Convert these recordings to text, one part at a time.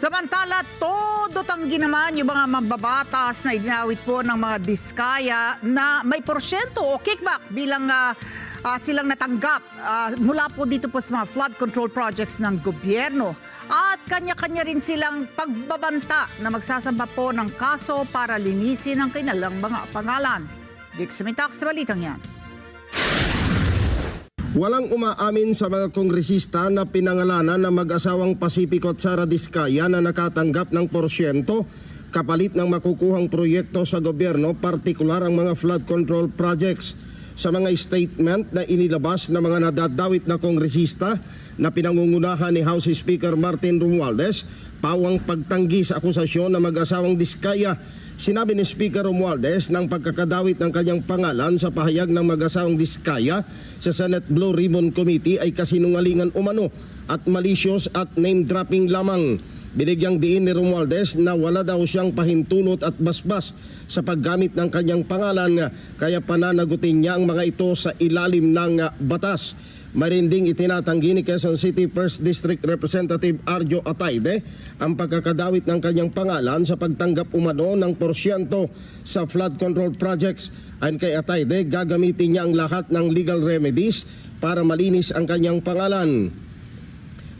Samantala, todo tanggi naman yung mga mambabatas na idinawit po ng mga diskaya na may porsyento o kickback bilang silang natanggap mula po dito po sa mga flood control projects ng gobyerno. At kanya-kanya rin silang pagbabanta na magsasamba po ng kaso para linisin ang kanilang mga pangalan. Vic Sumitak sa balitang yan. Walang umaamin sa mga kongresista na pinangalanan ng mag-asawang Pacifico at Sara Diskaya na nakatanggap ng porsyento kapalit ng makukuhang proyekto sa gobyerno, partikular ang mga flood control projects. Sa mga statement na inilabas ng mga nadadawit na kongresista na pinangungunahan ni House Speaker Martin Romualdez, pawang pagtanggi sa akusasyon ng mag-asawang Diskaya. Sinabi ni Speaker Romualdez ng pagkakadawit ng kanyang pangalan sa pahayag ng mag-asawang Diskaya sa Senate Blue Ribbon Committee ay kasinungalingan umano at malicious at name-dropping lamang. Binigyang diin ni Romualdez na wala daw siyang pahintulot at basbas sa paggamit ng kanyang pangalan, kaya pananagutin niya ang mga ito sa ilalim ng batas. Marinding itinatanggi ni Quezon City 1st District Representative Arjo Atayde ang pagkakadawit ng kanyang pangalan sa pagtanggap umano ng porsyento sa flood control projects. Ayon kay Atayde, gagamitin niya ang lahat ng legal remedies para malinis ang kanyang pangalan.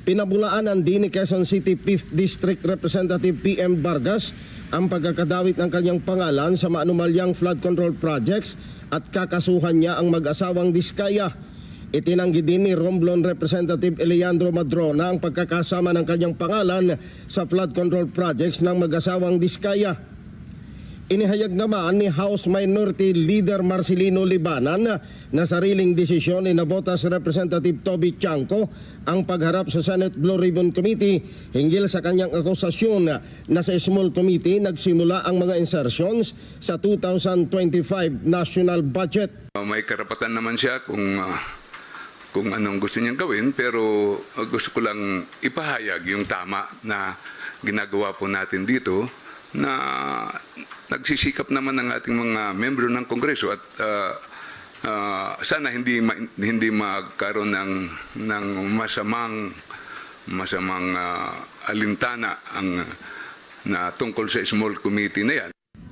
Pinabulaanan din ni Quezon City 5th District Representative PM Vargas ang pagkakadawit ng kanyang pangalan sa maanumalyang flood control projects at kakasuhan niya ang mag-asawang Diskaya. Itinanggi din ni Romblon Representative Eleandro Madrona ang pagkakasama ng kanyang pangalan sa flood control projects ng mag-asawang Diskaya. Inihayag naman ni House Minority Leader Marcelino Libanan na sariling desisyon ni Navotas Representative Toby Chanco ang pagharap sa Senate Blue Ribbon Committee hinggil sa kanyang akusasyon na sa small committee nagsimula ang mga insertions sa 2025 national budget. May karapatan naman siya kung anong gusto niyang gawin, pero gusto ko lang ipahayag yung tama na ginagawa po natin dito, na nagsisikap naman ng ating mga membro ng Kongreso at sana hindi magkaroon ng masamang alintana na tungkol sa small committee na yan.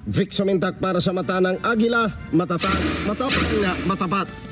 Vic Sumintak para sa Mata ng Agila, matatag, matapang, matapat.